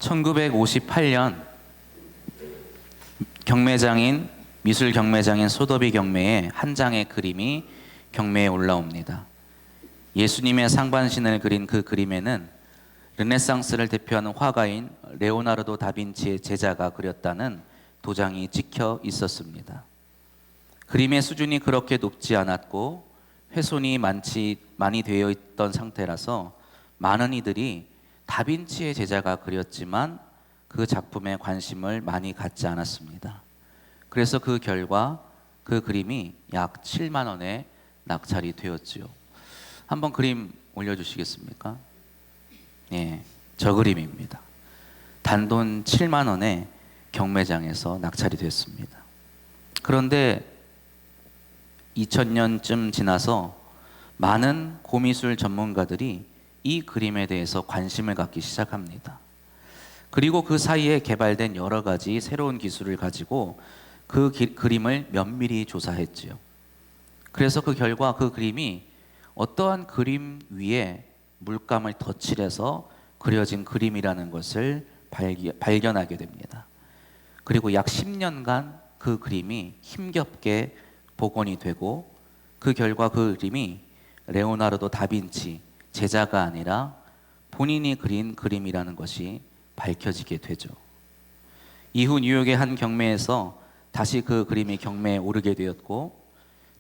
1958년 경매장인 미술 경매장인 소더비 경매에 한 장의 그림이 경매에 올라옵니다. 예수님의 상반신을 그린 그 그림에는 르네상스를 대표하는 화가인 레오나르도 다빈치의 제자가 그렸다는 도장이 찍혀 있었습니다. 그림의 수준이 그렇게 높지 않았고 훼손이 많이 되어 있던 상태라서 많은 이들이 다빈치의 제자가 그렸지만 그 작품에 관심을 많이 갖지 않았습니다. 그래서 그 결과 그 그림이 약 7만 원에 낙찰이 되었지요. 한번 그림 올려주시겠습니까? 예, 저 그림입니다. 단돈 7만 원에 경매장에서 낙찰이 됐습니다. 그런데 2000년쯤 지나서 많은 고미술 전문가들이 이 그림에 대해서 관심을 갖기 시작합니다. 그리고 그 사이에 개발된 여러 가지 새로운 기술을 가지고 그 그림을 면밀히 조사했지요. 그래서 그 결과 그 그림이 어떠한 그림 위에 물감을 덧칠해서 그려진 그림이라는 것을 발견하게 됩니다. 그리고 약 10년간 그 그림이 힘겹게 복원이 되고 그 결과 그 그림이 레오나르도 다빈치 제자가 아니라 본인이 그린 그림이라는 것이 밝혀지게 되죠. 이후 뉴욕의 한 경매에서 다시 그 그림이 경매에 오르게 되었고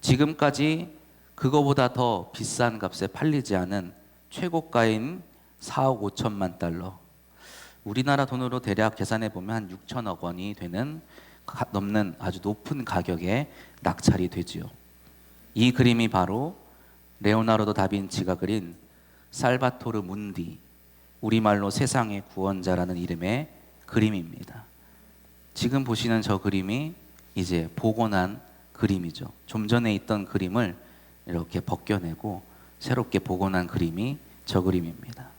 지금까지 그거보다 더 비싼 값에 팔리지 않은 최고가인 4억 5천만 달러, 우리나라 돈으로 대략 계산해 보면 한 6천억 원이 넘는 아주 높은 가격에 낙찰이 되지요. 이 그림이 바로 레오나르도 다빈치가 그린 살바토르 문디, 우리말로 세상의 구원자라는 이름의 그림입니다. 지금 보시는 저 그림이 이제 복원한 그림이죠. 좀 전에 있던 그림을 이렇게 벗겨내고 새롭게 복원한 그림이 저 그림입니다.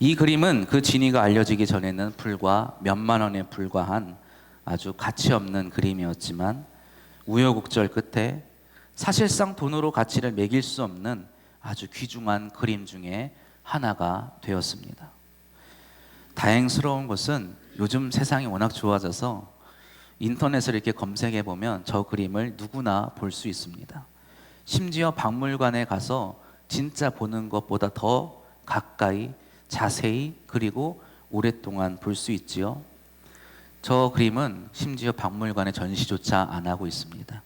이 그림은 그 진위가 알려지기 전에는 불과 몇만 원에 불과한 아주 가치 없는 그림이었지만 우여곡절 끝에 사실상 돈으로 가치를 매길 수 없는 아주 귀중한 그림 중에 하나가 되었습니다. 다행스러운 것은 요즘 세상이 워낙 좋아져서 인터넷을 이렇게 검색해 보면 저 그림을 누구나 볼 수 있습니다. 심지어 박물관에 가서 진짜 보는 것보다 더 가까이 자세히 그리고 오랫동안 볼 수 있지요. 저 그림은 심지어 박물관에 전시조차 안 하고 있습니다.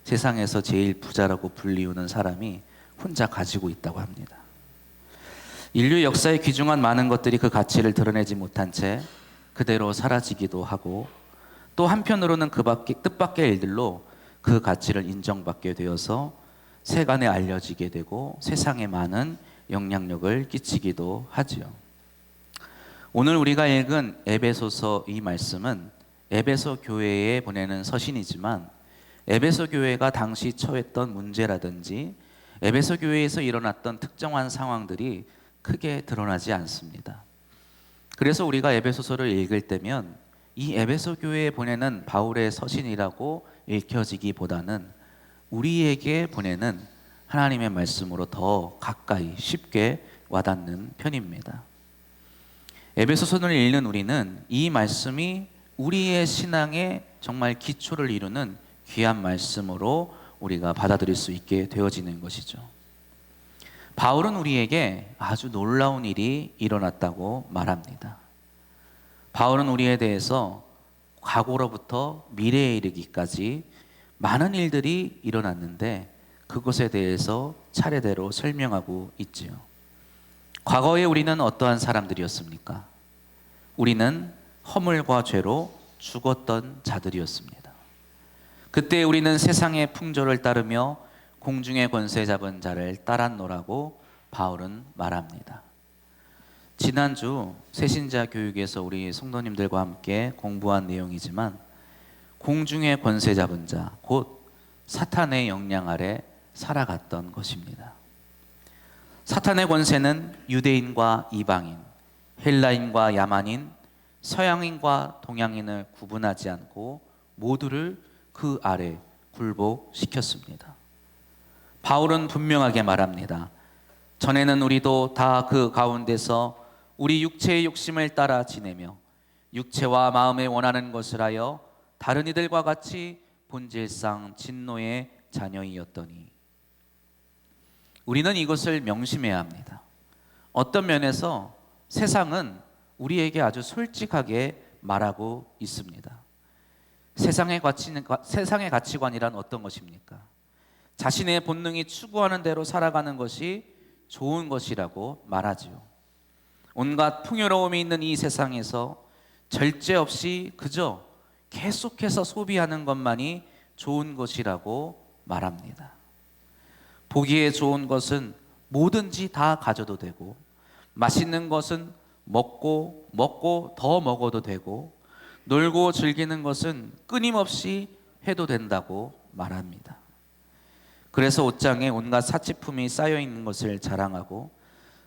세상에서 제일 부자라고 불리우는 사람이 혼자 가지고 있다고 합니다. 인류 역사에 귀중한 많은 것들이 그 가치를 드러내지 못한 채 그대로 사라지기도 하고 또 한편으로는 뜻밖의 일들로 그 가치를 인정받게 되어서 세간에 알려지게 되고 세상에 많은 영향력을 끼치기도 하지요. 오늘 우리가 읽은 에베소서 이 말씀은 에베소 교회에 보내는 서신이지만 에베소 교회가 당시 처했던 문제라든지 에베소 교회에서 일어났던 특정한 상황들이 크게 드러나지 않습니다. 그래서 우리가 에베소서를 읽을 때면 이 에베소 교회에 보내는 바울의 서신이라고 읽혀지기보다는 우리에게 보내는 하나님의 말씀으로 더 가까이 쉽게 와닿는 편입니다. 에베소서를 읽는 우리는 이 말씀이 우리의 신앙의 정말 기초를 이루는 귀한 말씀으로 우리가 받아들일 수 있게 되어지는 것이죠. 바울은 우리에게 아주 놀라운 일이 일어났다고 말합니다. 바울은 우리에 대해서 과거로부터 미래에 이르기까지 많은 일들이 일어났는데 그것에 대해서 차례대로 설명하고 있지요. 과거에 우리는 어떠한 사람들이었습니까? 우리는 허물과 죄로 죽었던 자들이었습니다. 그때 우리는 세상의 풍조를 따르며 공중의 권세 잡은 자를 따랐노라고 바울은 말합니다. 지난주 새신자 교육에서 우리 성도님들과 함께 공부한 내용이지만 공중의 권세 잡은 자, 곧 사탄의 영향 아래 살아갔던 것입니다. 사탄의 권세는 유대인과 이방인, 헬라인과 야만인, 서양인과 동양인을 구분하지 않고 모두를 그 아래 굴복시켰습니다. 바울은 분명하게 말합니다. 전에는 우리도 다 그 가운데서 우리 육체의 욕심을 따라 지내며 육체와 마음에 원하는 것을 하여 다른 이들과 같이 본질상 진노의 자녀이었더니. 우리는 이것을 명심해야 합니다. 어떤 면에서 세상은 우리에게 아주 솔직하게 말하고 있습니다. 세상의 가치관이란 어떤 것입니까? 자신의 본능이 추구하는 대로 살아가는 것이 좋은 것이라고 말하지요. 온갖 풍요로움이 있는 이 세상에서 절제 없이 그저 계속해서 소비하는 것만이 좋은 것이라고 말합니다. 보기에 좋은 것은 뭐든지 다 가져도 되고, 맛있는 것은 먹고 더 먹어도 되고, 놀고 즐기는 것은 끊임없이 해도 된다고 말합니다. 그래서 옷장에 온갖 사치품이 쌓여 있는 것을 자랑하고,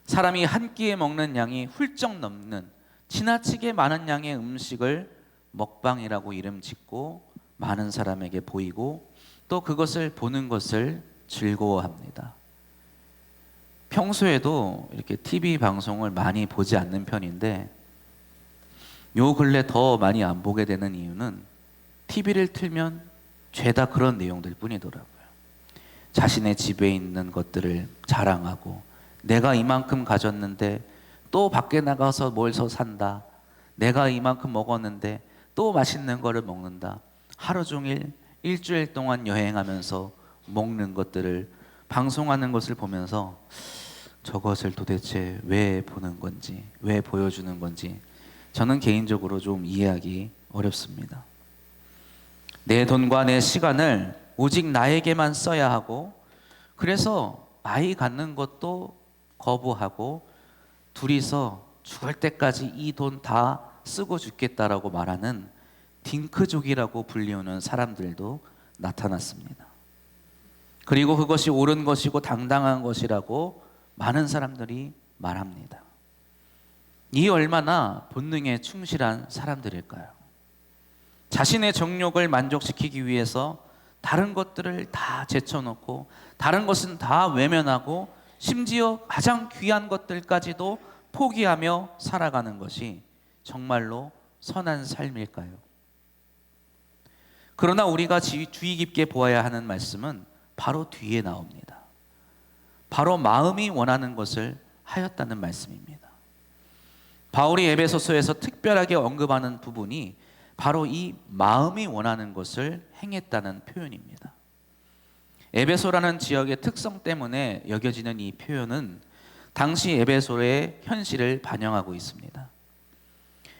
사람이 한 끼에 먹는 양이 훌쩍 넘는 지나치게 많은 양의 음식을 먹방이라고 이름 짓고 많은 사람에게 보이고, 또 그것을 보는 것을 즐거워합니다. 평소에도 이렇게 TV 방송을 많이 보지 않는 편인데, 요 근래 더 많이 안 보게 되는 이유는 TV를 틀면 죄다 그런 내용들 뿐이더라고요. 자신의 집에 있는 것들을 자랑하고, 내가 이만큼 가졌는데 또 밖에 나가서 뭘 더 산다, 내가 이만큼 먹었는데 또 맛있는 거를 먹는다, 하루 종일 일주일 동안 여행하면서 먹는 것들을 방송하는 것을 보면서 저것을 도대체 왜 보는 건지, 왜 보여주는 건지 저는 개인적으로 좀 이해하기 어렵습니다. 내 돈과 내 시간을 오직 나에게만 써야 하고, 그래서 아이 갖는 것도 거부하고 둘이서 죽을 때까지 이 돈 다 쓰고 죽겠다라고 말하는 딩크족이라고 불리우는 사람들도 나타났습니다. 그리고 그것이 옳은 것이고 당당한 것이라고 많은 사람들이 말합니다. 이 얼마나 본능에 충실한 사람들일까요? 자신의 정욕을 만족시키기 위해서 다른 것들을 다 제쳐놓고, 다른 것은 다 외면하고, 심지어 가장 귀한 것들까지도 포기하며 살아가는 것이 정말로 선한 삶일까요? 그러나 우리가 주의 깊게 보아야 하는 말씀은 바로 뒤에 나옵니다. 바로 마음이 원하는 것을 하였다는 말씀입니다. 바울이 에베소서에서 특별하게 언급하는 부분이 바로 이 마음이 원하는 것을 행했다는 표현입니다. 에베소라는 지역의 특성 때문에 여겨지는 이 표현은 당시 에베소의 현실을 반영하고 있습니다.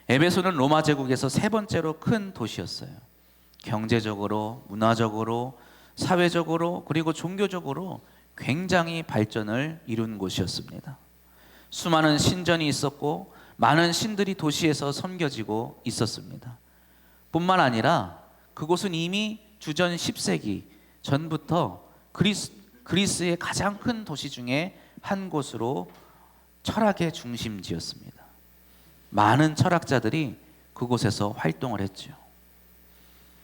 에베소는 로마 제국에서 세 번째로 큰 도시였어요. 경제적으로, 문화적으로, 사회적으로, 그리고 종교적으로 굉장히 발전을 이룬 곳이었습니다. 수많은 신전이 있었고 많은 신들이 도시에서 섬겨지고 있었습니다. 뿐만 아니라 그곳은 이미 주전 10세기 전부터 그리스의 가장 큰 도시 중에 한 곳으로 철학의 중심지였습니다. 많은 철학자들이 그곳에서 활동을 했죠.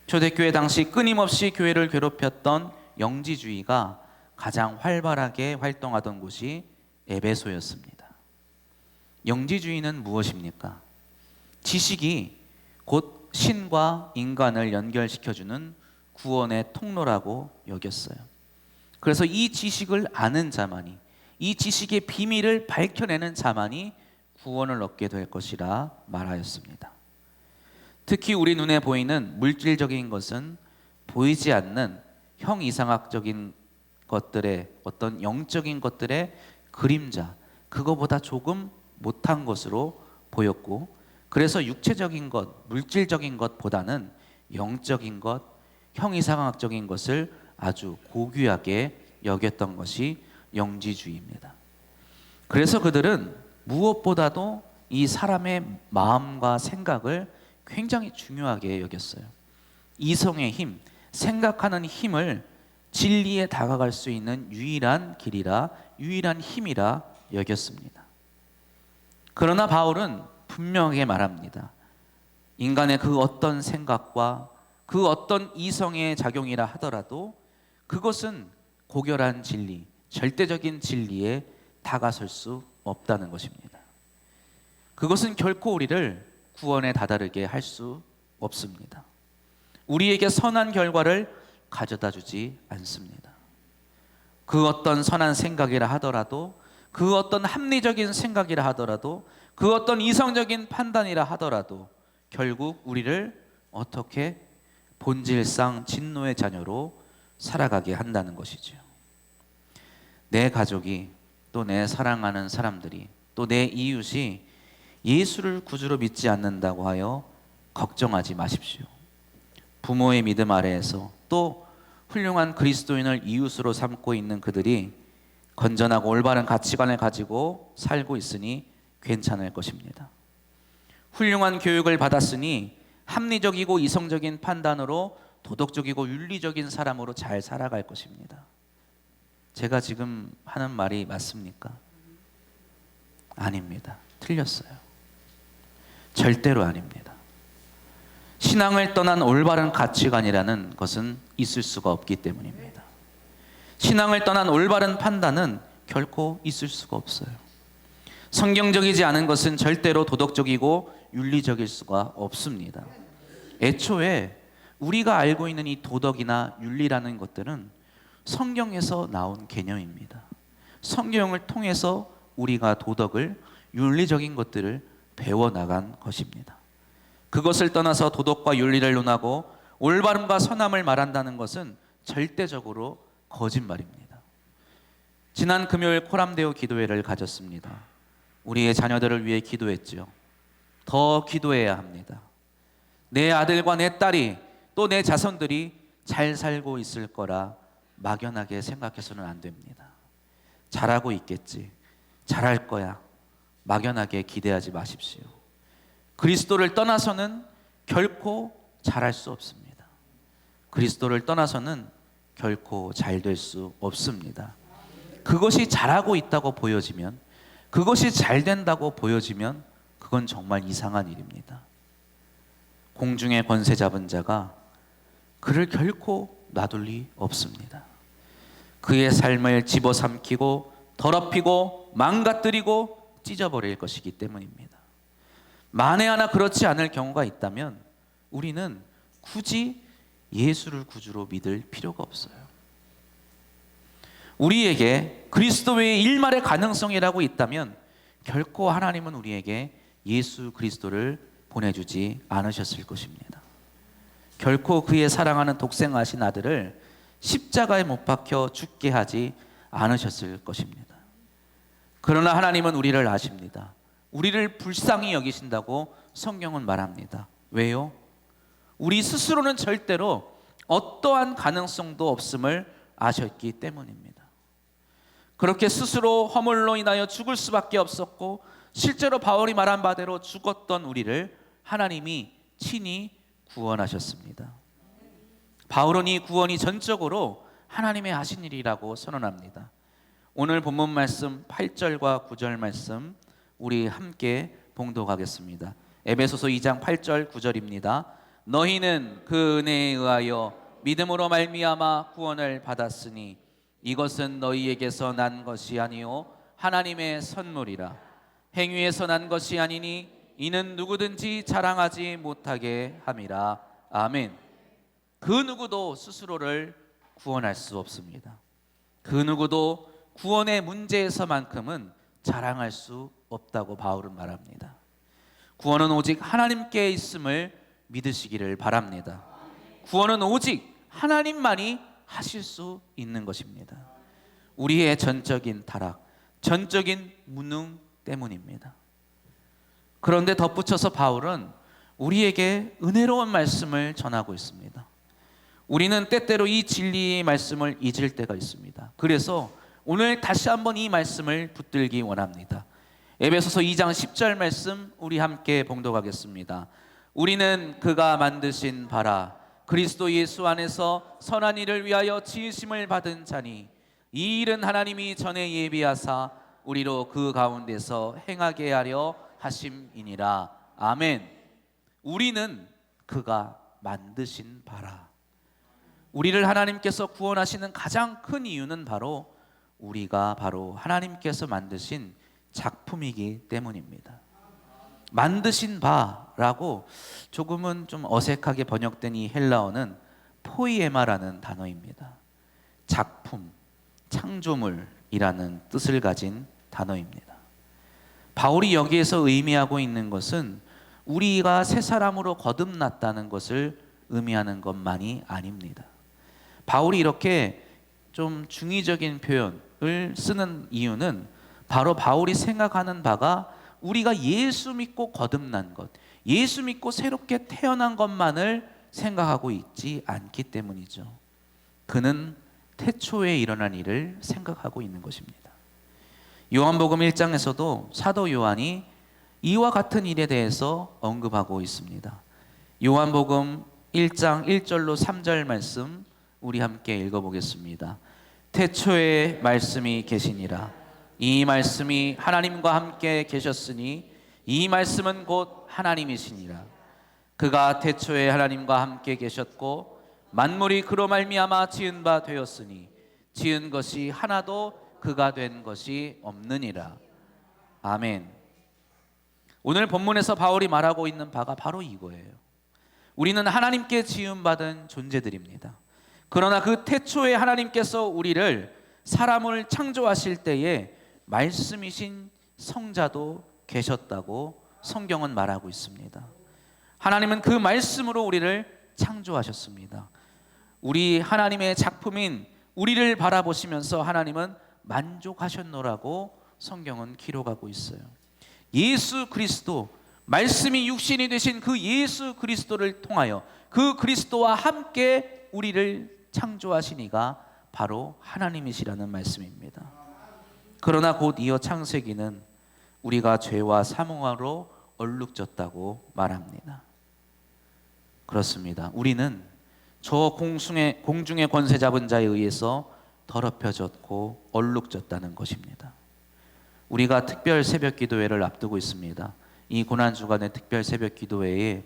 초대교회 당시 끊임없이 교회를 괴롭혔던 영지주의가 가장 활발하게 활동하던 곳이 에베소였습니다. 영지주의는 무엇입니까? 지식이 곧 신과 인간을 연결시켜주는 구원의 통로라고 여겼어요. 그래서 이 지식을 아는 자만이, 이 지식의 비밀을 밝혀내는 자만이 구원을 얻게 될 것이라 말하였습니다. 특히 우리 눈에 보이는 물질적인 것은 보이지 않는 형이상학적인 것들의 어떤 영적인 것들의 그림자, 그거보다 조금 못한 것으로 보였고, 그래서 육체적인 것, 물질적인 것보다는 영적인 것, 형이상학적인 것을 아주 고귀하게 여겼던 것이 영지주의입니다. 그래서 그들은 무엇보다도 이 사람의 마음과 생각을 굉장히 중요하게 여겼어요. 이성의 힘, 생각하는 힘을 진리에 다가갈 수 있는 유일한 길이라, 유일한 힘이라 여겼습니다. 그러나 바울은 분명하게 말합니다. 인간의 그 어떤 생각과 그 어떤 이성의 작용이라 하더라도 그것은 고결한 진리, 절대적인 진리에 다가설 수 없다는 것입니다. 그것은 결코 우리를 구원에 다다르게 할 수 없습니다. 우리에게 선한 결과를 가져다 주지 않습니다. 그 어떤 선한 생각이라 하더라도, 그 어떤 합리적인 생각이라 하더라도, 그 어떤 이성적인 판단이라 하더라도 결국 우리를 어떻게 본질상 진노의 자녀로 살아가게 한다는 것이죠. 내 가족이, 또 내 사랑하는 사람들이, 또 내 이웃이 예수를 구주로 믿지 않는다고 하여 걱정하지 마십시오. 부모의 믿음 아래에서 또 훌륭한 그리스도인을 이웃으로 삼고 있는 그들이 건전하고 올바른 가치관을 가지고 살고 있으니 괜찮을 것입니다. 훌륭한 교육을 받았으니 합리적이고 이성적인 판단으로 도덕적이고 윤리적인 사람으로 잘 살아갈 것입니다. 제가 지금 하는 말이 맞습니까? 아닙니다. 틀렸어요. 절대로 아닙니다. 신앙을 떠난 올바른 가치관이라는 것은 있을 수가 없기 때문입니다. 신앙을 떠난 올바른 판단은 결코 있을 수가 없어요. 성경적이지 않은 것은 절대로 도덕적이고 윤리적일 수가 없습니다. 애초에 우리가 알고 있는 이 도덕이나 윤리라는 것들은 성경에서 나온 개념입니다. 성경을 통해서 우리가 도덕을, 윤리적인 것들을 배워나간 것입니다. 그것을 떠나서 도덕과 윤리를 논하고 올바름과 선함을 말한다는 것은 절대적으로 거짓말입니다. 지난 금요일 코람데오 기도회를 가졌습니다. 우리의 자녀들을 위해 기도했죠. 더 기도해야 합니다. 내 아들과 내 딸이, 또 내 자손들이 잘 살고 있을 거라 막연하게 생각해서는 안 됩니다. 잘하고 있겠지, 잘할 거야, 막연하게 기대하지 마십시오. 그리스도를 떠나서는 결코 잘할 수 없습니다. 그리스도를 떠나서는 결코 잘 될 수 없습니다. 그것이 잘하고 있다고 보여지면, 그것이 잘 된다고 보여지면 그건 정말 이상한 일입니다. 공중의 권세 잡은 자가 그를 결코 놔둘 리 없습니다. 그의 삶을 집어삼키고 더럽히고 망가뜨리고 찢어버릴 것이기 때문입니다. 만에 하나 그렇지 않을 경우가 있다면 우리는 굳이 예수를 구주로 믿을 필요가 없어요. 우리에게 그리스도 외에 일말의 가능성이라고 있다면 결코 하나님은 우리에게 예수 그리스도를 보내주지 않으셨을 것입니다. 결코 그의 사랑하는 독생하신 아들을 십자가에 못 박혀 죽게 하지 않으셨을 것입니다. 그러나 하나님은 우리를 아십니다. 우리를 불쌍히 여기신다고 성경은 말합니다. 왜요? 우리 스스로는 절대로 어떠한 가능성도 없음을 아셨기 때문입니다. 그렇게 스스로 허물로 인하여 죽을 수밖에 없었고 실제로 바울이 말한 바대로 죽었던 우리를 하나님이 친히 구원하셨습니다. 바울은 이 구원이 전적으로 하나님의 하신 일이라고 선언합니다. 오늘 본문 말씀 8절과 9절 말씀 우리 함께 봉독하겠습니다. 에베소서 2장 8절 9절입니다. 너희는 그 은혜에 의하여 믿음으로 말미암아 구원을 받았으니 이것은 너희에게서 난 것이 아니요 하나님의 선물이라. 행위에서 난 것이 아니니 이는 누구든지 자랑하지 못하게 함이라. 아멘. 그 누구도 스스로를 구원할 수 없습니다. 그 누구도 구원의 문제에서만큼은 자랑할 수 없다고 바울은 말합니다. 구원은 오직 하나님께 있음을 믿으시기를 바랍니다. 구원은 오직 하나님만이 하실 수 있는 것입니다. 우리의 전적인 타락, 전적인 무능 때문입니다. 그런데 덧붙여서 바울은 우리에게 은혜로운 말씀을 전하고 있습니다. 우리는 때때로 이 진리의 말씀을 잊을 때가 있습니다. 그래서 오늘 다시 한번 이 말씀을 붙들기 원합니다. 에베소서 2장 10절 말씀 우리 함께 봉독하겠습니다. 우리는 그가 만드신 바라 그리스도 예수 안에서 선한 일을 위하여 지으심을 받은 자니 이 일은 하나님이 전에 예비하사 우리로 그 가운데서 행하게 하려 하심이니라. 아멘. 우리는 그가 만드신 바라. 우리를 하나님께서 구원하시는 가장 큰 이유는 바로 우리가 바로 하나님께서 만드신 작품이기 때문입니다. 만드신 바라고 조금은 좀 어색하게 번역된 이 헬라어는 포이에마라는 단어입니다. 작품, 창조물이라는 뜻을 가진 단어입니다. 바울이 여기에서 의미하고 있는 것은 우리가 새 사람으로 거듭났다는 것을 의미하는 것만이 아닙니다. 바울이 이렇게 좀 중의적인 표현을 쓰는 이유는 바로 바울이 생각하는 바가 우리가 예수 믿고 거듭난 것, 예수 믿고 새롭게 태어난 것만을 생각하고 있지 않기 때문이죠. 그는 태초에 일어난 일을 생각하고 있는 것입니다. 요한복음 1장에서도 사도 요한이 이와 같은 일에 대해서 언급하고 있습니다. 요한복음 1장 1절로 3절 말씀 우리 함께 읽어보겠습니다. 태초에 말씀이 계시니라. 이 말씀이 하나님과 함께 계셨으니 이 말씀은 곧 하나님이시니라. 그가 태초에 하나님과 함께 계셨고 만물이 그로 말미암아 지은 바 되었으니 지은 것이 하나도 그가 된 것이 없느니라. 아멘. 오늘 본문에서 바울이 말하고 있는 바가 바로 이거예요. 우리는 하나님께 지음받은 존재들입니다. 그러나 그 태초에 하나님께서 우리를 사람을 창조하실 때에 말씀이신 성자도 계셨다고 성경은 말하고 있습니다. 하나님은 그 말씀으로 우리를 창조하셨습니다. 우리 하나님의 작품인 우리를 바라보시면서 하나님은 만족하셨노라고 성경은 기록하고 있어요. 예수 그리스도, 말씀이 육신이 되신 그 예수 그리스도를 통하여 그 그리스도와 함께 우리를 창조하신 이가 바로 하나님이시라는 말씀입니다. 그러나 곧 이어 창세기는 우리가 죄와 사망으로 얼룩졌다고 말합니다. 그렇습니다. 우리는 저 공중의 권세 잡은 자에 의해서 더럽혀졌고 얼룩졌다는 것입니다. 우리가 특별 새벽 기도회를 앞두고 있습니다. 이 고난주간의 특별 새벽 기도회에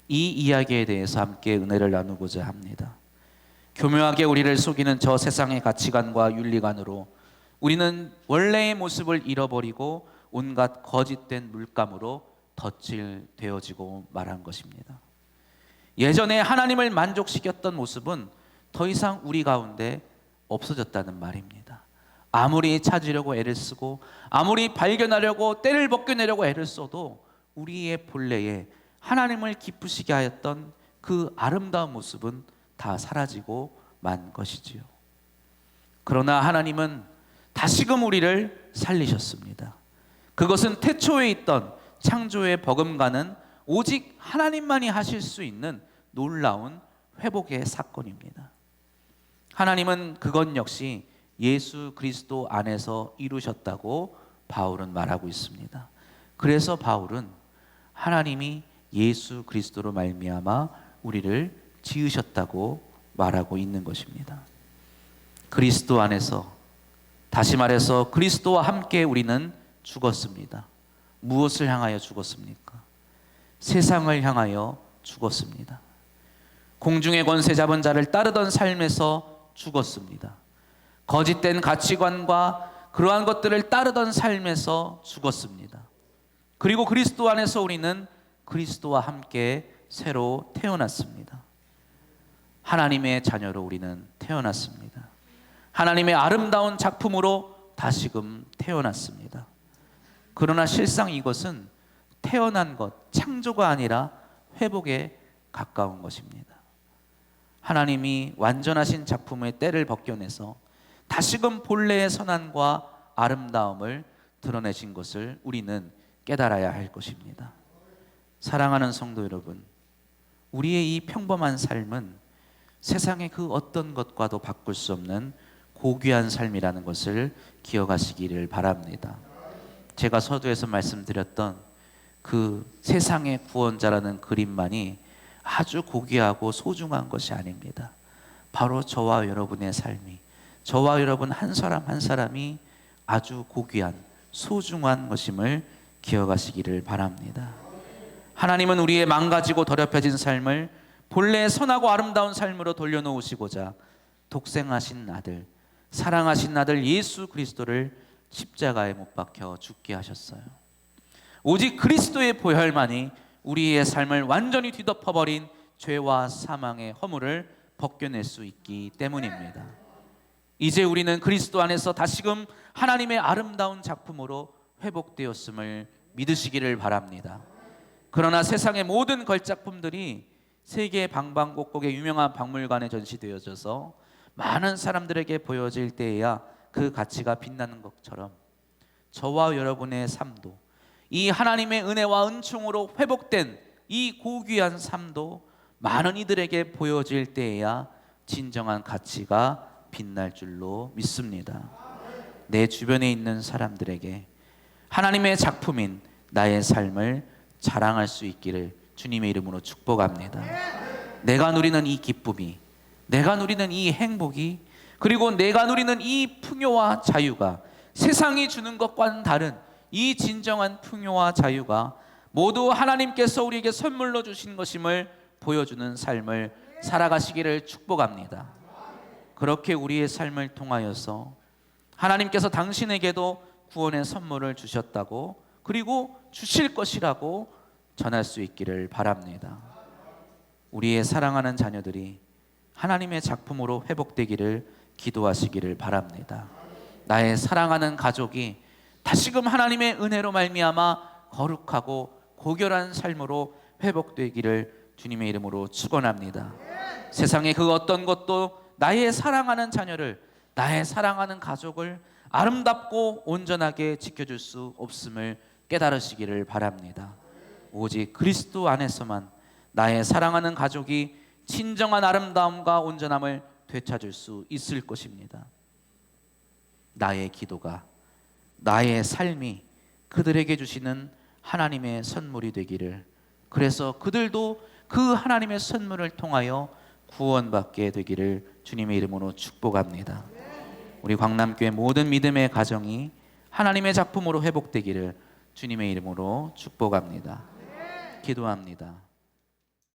이 이야기에 대해서 함께 은혜를 나누고자 합니다. 교묘하게 우리를 속이는 저 세상의 가치관과 윤리관으로 우리는 원래의 모습을 잃어버리고 온갖 거짓된 물감으로 덧칠되어지고 말한 것입니다. 예전에 하나님을 만족시켰던 모습은 더 이상 우리 가운데 없어졌다는 말입니다. 아무리 찾으려고 애를 쓰고 아무리 발견하려고 때를 벗겨내려고 애를 써도 우리의 본래에 하나님을 기쁘시게 하였던 그 아름다운 모습은 다 사라지고 만 것이지요. 그러나 하나님은 다시금 우리를 살리셨습니다. 그것은 태초에 있던 창조의 버금가는 오직 하나님만이 하실 수 있는 놀라운 회복의 사건입니다. 하나님은 그것 역시 예수 그리스도 안에서 이루셨다고 바울은 말하고 있습니다. 그래서 바울은 하나님이 예수 그리스도로 말미암아 우리를 지으셨다고 말하고 있는 것입니다. 그리스도 안에서, 다시 말해서 그리스도와 함께 우리는 죽었습니다. 무엇을 향하여 죽었습니까? 세상을 향하여 죽었습니다. 공중의 권세 잡은 자를 따르던 삶에서 죽었습니다. 거짓된 가치관과 그러한 것들을 따르던 삶에서 죽었습니다. 그리고 그리스도 안에서 우리는 그리스도와 함께 새로 태어났습니다. 하나님의 자녀로 우리는 태어났습니다. 하나님의 아름다운 작품으로 다시금 태어났습니다. 그러나 실상 이것은 태어난 것, 창조가 아니라 회복에 가까운 것입니다. 하나님이 완전하신 작품의 때를 벗겨내서 다시금 본래의 선함과 아름다움을 드러내신 것을 우리는 깨달아야 할 것입니다. 사랑하는 성도 여러분, 우리의 이 평범한 삶은 세상의 그 어떤 것과도 바꿀 수 없는 고귀한 삶이라는 것을 기억하시기를 바랍니다. 제가 서두에서 말씀드렸던 그 세상의 구원자라는 그림만이 아주 고귀하고 소중한 것이 아닙니다. 바로 저와 여러분의 삶이, 저와 여러분 한 사람 한 사람이 아주 고귀한 소중한 것임을 기억하시기를 바랍니다. 하나님은 우리의 망가지고 더럽혀진 삶을 본래의 선하고 아름다운 삶으로 돌려놓으시고자 독생하신 아들, 사랑하신 아들 예수 그리스도를 십자가에 못 박혀 죽게 하셨어요. 오직 그리스도의 보혈만이 우리의 삶을 완전히 뒤덮어버린 죄와 사망의 허물을 벗겨낼 수 있기 때문입니다. 이제 우리는 그리스도 안에서 다시금 하나님의 아름다운 작품으로 회복되었음을 믿으시기를 바랍니다. 그러나 세상의 모든 걸작품들이 세계 방방곡곡의 유명한 박물관에 전시되어져서 많은 사람들에게 보여질 때에야 그 가치가 빛나는 것처럼 저와 여러분의 삶도, 이 하나님의 은혜와 은총으로 회복된 이 고귀한 삶도 많은 이들에게 보여질 때에야 진정한 가치가 빛날 줄로 믿습니다. 내 주변에 있는 사람들에게 하나님의 작품인 나의 삶을 자랑할 수 있기를 주님의 이름으로 축복합니다. 내가 누리는 이 기쁨이, 내가 누리는 이 행복이, 그리고 내가 누리는 이 풍요와 자유가 세상이 주는 것과는 다른 이 진정한 풍요와 자유가 모두 하나님께서 우리에게 선물로 주신 것임을 보여주는 삶을 살아가시기를 축복합니다. 그렇게 우리의 삶을 통하여서 하나님께서 당신에게도 구원의 선물을 주셨다고, 그리고 주실 것이라고 전할 수 있기를 바랍니다. 우리의 사랑하는 자녀들이 하나님의 작품으로 회복되기를 기도하시기를 바랍니다. 나의 사랑하는 가족이 다시금 하나님의 은혜로 말미암아 거룩하고 고결한 삶으로 회복되기를 주님의 이름으로 축원합니다. 세상의 그 어떤 것도 나의 사랑하는 자녀를, 나의 사랑하는 가족을 아름답고 온전하게 지켜줄 수 없음을 깨달으시기를 바랍니다. 오직 그리스도 안에서만 나의 사랑하는 가족이 진정한 아름다움과 온전함을 되찾을 수 있을 것입니다. 나의 기도가, 나의 삶이 그들에게 주시는 하나님의 선물이 되기를, 그래서 그들도 그 하나님의 선물을 통하여 구원받게 되기를 주님의 이름으로 축복합니다. 우리 광남교회 모든 믿음의 가정이 하나님의 작품으로 회복되기를 주님의 이름으로 축복합니다. 기도합니다.